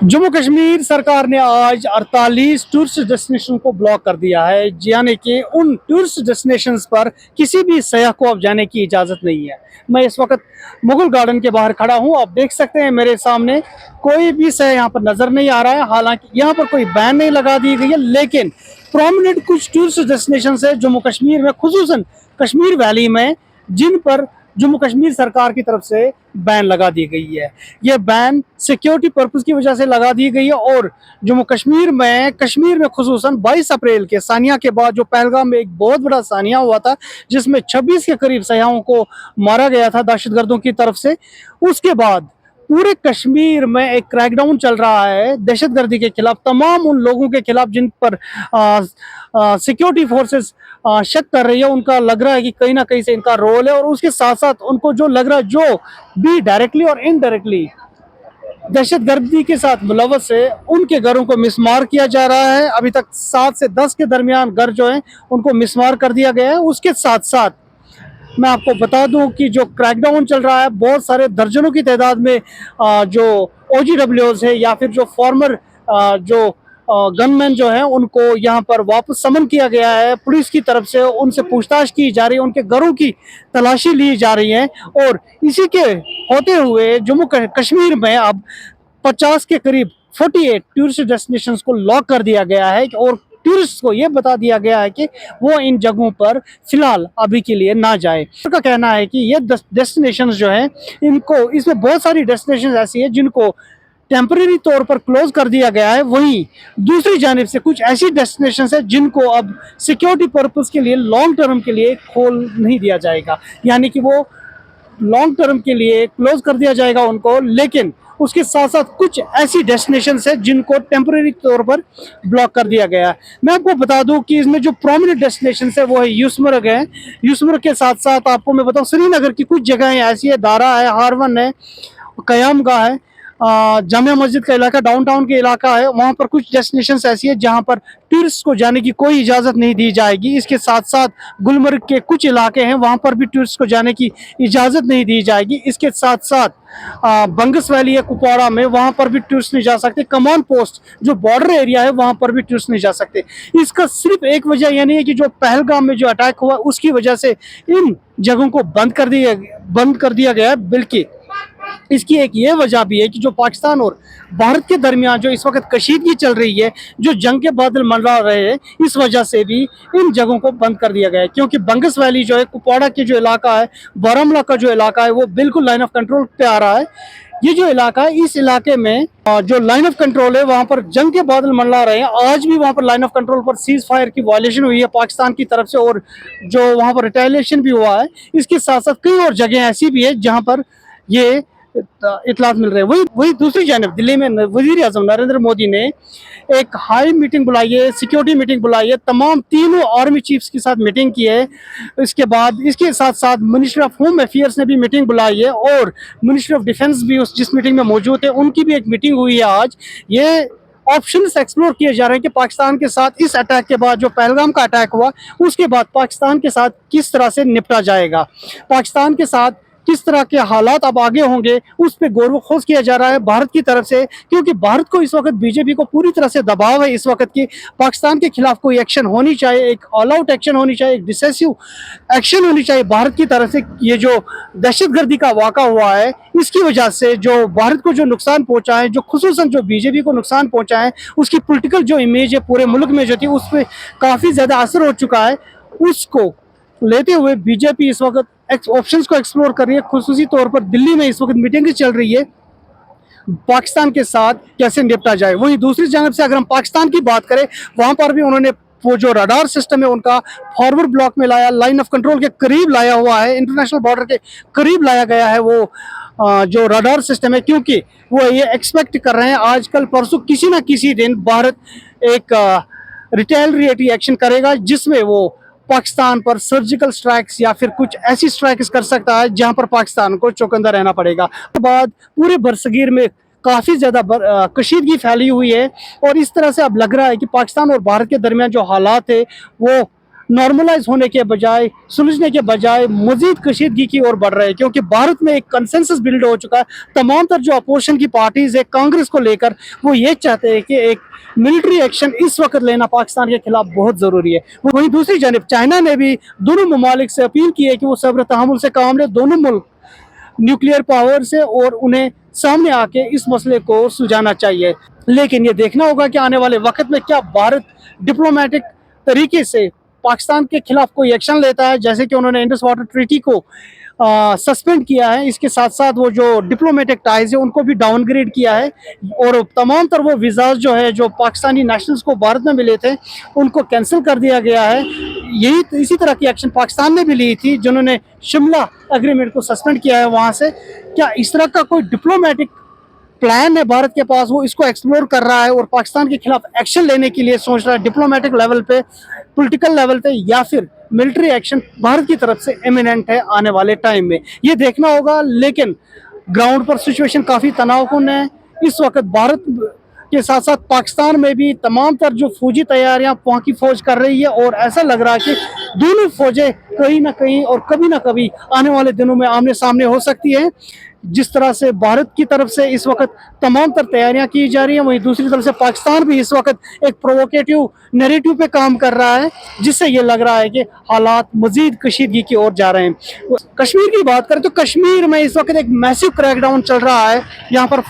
जम्मू कश्मीर सरकार ने आज 48 टूरिस्ट डेस्टिनेशन को ब्लॉक कर दिया है, यानी कि उन टूरिस्ट डेस्टिनेशंस पर किसी भी सयाह को अब जाने की इजाज़त नहीं है। मैं इस वक्त मुगल गार्डन के बाहर खड़ा हूं। आप देख सकते हैं मेरे सामने कोई भी सयाह यहां पर नज़र नहीं आ रहा है। हालांकि यहां पर कोई बैन नहीं लगा दी गई है, लेकिन प्रोमिनेंट कुछ टूरिस्ट डेस्टिनेशन है जम्मू कश्मीर में, खुसूसन कश्मीर वैली में, जिन पर जम्मू कश्मीर सरकार की तरफ से बैन लगा दी गई है। यह बैन सिक्योरिटी पर्पस की वजह से लगा दी गई है और जम्मू कश्मीर में खुसूसन 22 अप्रैल के सानिया के बाद जो पहलगाम में एक बहुत बड़ा सानिया हुआ था, जिसमें 26 के करीब सयाहों को मारा गया था दहशतगर्दों की तरफ से, उसके बाद पूरे कश्मीर में एक क्रैकडाउन चल रहा है दहशतगर्दी के खिलाफ, तमाम उन लोगों के खिलाफ जिन पर सिक्योरिटी फोर्सेस शक कर रही है। उनका लग रहा है कि कहीं ना कहीं से इनका रोल है, और उसके साथ साथ उनको जो लग रहा है, जो भी डायरेक्टली और इनडायरेक्टली दहशतगर्दी के साथ मुलव्वस है, उनके घरों को मिसमार किया जा रहा है। अभी तक 7 से 10 के दरमियान घर जो है उनको मिसमार कर दिया गया है। उसके साथ साथ मैं आपको बता दूं कि जो क्रैकडाउन चल रहा है, बहुत सारे दर्जनों की तादाद में जो OGWs है या फिर जो फॉर्मर जो गनमैन जो है, उनको यहाँ पर वापस समन किया गया है पुलिस की तरफ से। उनसे पूछताछ की जा रही है, उनके घरों की तलाशी ली जा रही है, और इसी के होते हुए जम्मू कश्मीर में अब 50 के करीब 48 टूरिस्ट डेस्टिनेशंस को लॉक कर दिया गया है, और टूरिस्ट को यह बता दिया गया है कि वो इन जगहों पर फिलहाल अभी के लिए ना जाए। उनका कहना है कि ये डेस्टिनेशंस जो है, इनको इसमें बहुत सारी डेस्टिनेशंस ऐसी है जिनको टेम्परेरी तौर पर क्लोज कर दिया गया है। वहीं दूसरी जानिब से कुछ ऐसी डेस्टिनेशंस है जिनको अब सिक्योरिटी पर्पस के लिए लॉन्ग टर्म के लिए खोल नहीं दिया जाएगा, यानी कि वो लॉन्ग टर्म के लिए क्लोज कर दिया जाएगा उनको। लेकिन उसके साथ साथ कुछ ऐसी डेस्टिनेशन है जिनको टेम्परेरी तौर पर ब्लॉक कर दिया गया है। मैं आपको बता दूं कि इसमें जो प्रोमिनेंट डेस्टिनेशन है वो है यूसमर्ग है। यूसमर्ग के साथ साथ आपको मैं बताऊं, श्रीनगर की कुछ जगहें ऐसी है, दारा है, हारवन है, कयामगाह है, जामिया मस्जिद का इलाका, डाउनटाउन के इलाका है, वहाँ पर कुछ डेस्टिनेशन ऐसी है जहाँ पर टूरिस्ट को जाने की कोई इजाज़त नहीं दी जाएगी। इसके साथ साथ गुलमर्ग के कुछ इलाके हैं, वहाँ पर भी टूरिस्ट को जाने की इजाज़त नहीं दी जाएगी। इसके साथ साथ बंगस वैली है कुपवाड़ा में, वहाँ पर भी टूरिस्ट नहीं जा सकते। कमान पोस्ट जो बॉर्डर एरिया है, वहाँ पर भी टूरिस्ट नहीं जा सकते। इसका सिर्फ एक वजह यह नहीं है कि जो पहलगाम में जो अटैक हुआ उसकी वजह से इन जगहों को बंद कर दिया गया है, बल्कि इसकी एक ये वजह भी है कि जो पाकिस्तान और भारत के दरमियान जो इस वक्त कशीदगी चल रही है, जो जंग के बादल मंडरा रहे हैं, इस वजह से भी इन जगहों को बंद कर दिया गया है। क्योंकि बंगस वैली जो है, कुपवाड़ा के जो इलाका है, बारामूला का जो इलाका है, वो बिल्कुल लाइन ऑफ कंट्रोल पे आ रहा है। ये जो इलाका है, इस इलाके में जो लाइन ऑफ कंट्रोल है, वहां पर जंग के बादल मंडरा रहे हैं। आज भी वहां पर लाइन ऑफ कंट्रोल पर सीज फायर की वायलेशन हुई है पाकिस्तान की तरफ से, और जो वहां पर रिटेलिएशन भी हुआ है। इसके साथ साथ कई और जगह ऐसी भी है जहां पर ये इतलात मिल रहे हैं। वही दूसरी जानब दिल्ली में वजीर आजम नरेंद्र मोदी ने एक हाई मीटिंग बुलाई है, सिक्योरिटी मीटिंग बुलाई है, तमाम तीनों आर्मी चीफ्स के साथ मीटिंग की है। इसके बाद इसके साथ साथ मिनिस्टर ऑफ होम अफेयर्स ने भी मीटिंग बुलाई है, और मिनिस्टर ऑफ डिफेंस भी जिस मीटिंग में मौजूद है, उनकी भी एक मीटिंग हुई है आज। ये ऑप्शंस एक्सप्लोर किए जा रहे हैं कि पाकिस्तान के साथ इस अटैक के बाद, जो पहलगाम का अटैक हुआ उसके बाद, पाकिस्तान के साथ किस तरह से निपटा जाएगा, पाकिस्तान के साथ किस तरह के हालात अब आगे होंगे, उस पर गौर व खोज किया जा रहा है भारत की तरफ से। क्योंकि भारत को इस वक्त बीजेपी को पूरी तरह से दबाव है इस वक्त की पाकिस्तान के खिलाफ कोई एक्शन होनी चाहिए, एक ऑल आउट एक्शन होनी चाहिए, एक डिसेसिव एक्शन होनी चाहिए भारत की तरफ से। ये जो दहशतगर्दी का वाक़ा हुआ है, इसकी वजह से जो भारत को जो नुकसान पहुंचा है, जो खुसूसन जो बीजेपी को नुकसान पहुंचा है, उसकी पोलिटिकल जो इमेज है पूरे मुल्क में जो थी, उस पर काफ़ी ज़्यादा असर हो चुका है। उसको लेते हुए बीजेपी इस वक्त ऑप्शंस को एक्सप्लोर कर रही है। खुसूसी तौर पर दिल्ली में इस वक्त मीटिंग चल रही है, पाकिस्तान के साथ कैसे निपटा जाए। वहीं दूसरी जानब से अगर हम पाकिस्तान की बात करें, वहां पर भी उन्होंने वो जो रडार सिस्टम है उनका फॉरवर्ड ब्लॉक में लाया, लाइन ऑफ कंट्रोल के करीब लाया हुआ है, इंटरनेशनल बॉर्डर के करीब लाया गया है वो जो रडार सिस्टम है। क्योंकि वो ये एक्सपेक्ट कर रहे हैं आजकल परसों किसी ना किसी दिन भारत एक रिटेलिएटरी एक्शन करेगा, जिसमें वो पाकिस्तान पर सर्जिकल स्ट्राइक्स या फिर कुछ ऐसी स्ट्राइक्स कर सकता है जहां पर पाकिस्तान को चौकन्ना रहना पड़ेगा। उसके बाद पूरे बरसगीर में काफ़ी ज़्यादा कशीदगी फैली हुई है, और इस तरह से अब लग रहा है कि पाकिस्तान और भारत के दरमियान जो हालात है वो नॉर्मलाइज होने के बजाय, सुलझने के बजाय मजीद कशीदगी की ओर बढ़ रहे हैं, क्योंकि भारत में एक कंसेंसस बिल्ड हो चुका है। तमाम तर जो अपोजिशन की पार्टीज है कांग्रेस को लेकर, वो ये चाहते हैं कि एक मिलिट्री एक्शन इस वक्त लेना पाकिस्तान के खिलाफ बहुत ज़रूरी है। वहीं दूसरी जानब चाइना ने भी दोनों ममालिक से अपील की है कि वो सब्र तहमुल से काम लें, दोनों मुल्क न्यूक्लियर पावर से, और उन्हें सामने आके इस मसले को सुलझाना चाहिए। लेकिन ये देखना होगा कि आने वाले वक्त में क्या भारत डिप्लोमेटिक तरीके से पाकिस्तान के खिलाफ कोई एक्शन लेता है, जैसे कि उन्होंने इंडस वाटर ट्रीटी को सस्पेंड किया है, इसके साथ साथ वो जो डिप्लोमेटिक टाइज है उनको भी डाउनग्रेड किया है, और तमाम तर वो वीज़ाज जो है जो पाकिस्तानी नेशनल्स को भारत में मिले थे उनको कैंसिल कर दिया गया है। यही इसी तरह की एक्शन पाकिस्तान ने भी ली थी, जिन्होंने शिमला एग्रीमेंट को सस्पेंड किया है वहाँ से। क्या इस तरह का कोई डिप्लोमेटिक प्लान है भारत के पास, वो इसको एक्सप्लोर कर रहा है और पाकिस्तान के खिलाफ एक्शन लेने के लिए सोच रहा है डिप्लोमेटिक लेवल पे, पॉलिटिकल लेवल पे, या फिर मिलिट्री एक्शन भारत की तरफ से इमिनेंट है आने वाले टाइम में, ये देखना होगा। लेकिन ग्राउंड पर सिचुएशन काफ़ी तनावपूर्ण है इस वक्त। भारत के साथ साथ पाकिस्तान में भी तमाम तर जो फौजी तैयारियां वहाँ की फौज कर रही है, और ऐसा लग रहा है कि दोनों फौजें कहीं ना कहीं और कभी ना कभी आने वाले दिनों में आमने सामने हो सकती है। जिस तरह से भारत की तरफ से इस वक्त तमाम तर तैयारियां की जा रही हैं, वहीं दूसरी तरफ से पाकिस्तान भी इस वक्त एक प्रोवोकेटिव नैरेटिव पे काम कर रहा है, जिससे ये लग रहा है कि हालात मजीद कशीदगी की ओर जा रहे हैं। कश्मीर की बात करें तो कश्मीर में इस वक्त एक मैसिव क्रैकडाउन चल रहा है। यहाँ पर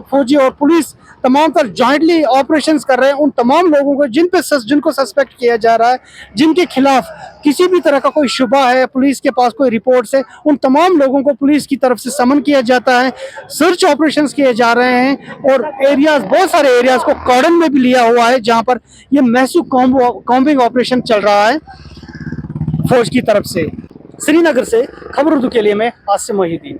फौजी और पुलिस तमाम तर जॉइंटली ऑपरेशंस कर रहे हैं। उन तमाम लोगों को जिनको सस्पेक्ट किया जा रहा है, जिनके खिलाफ किसी भी तरह का कोई शुबा है, पुलिस के पास कोई रिपोर्ट्स है, उन तमाम लोगों को पुलिस की तरफ से समन किया जाता है। सर्च ऑपरेशंस किए जा रहे हैं, और एरियाज, बहुत सारे एरियाज को कॉर्डन में भी लिया हुआ है, जहां पर ये मैसिव कॉम्बिंग ऑपरेशन चल रहा है फौज की तरफ से। श्रीनगर से खबर उर्दू के लिए मैं आसिम मोहिद्दीन।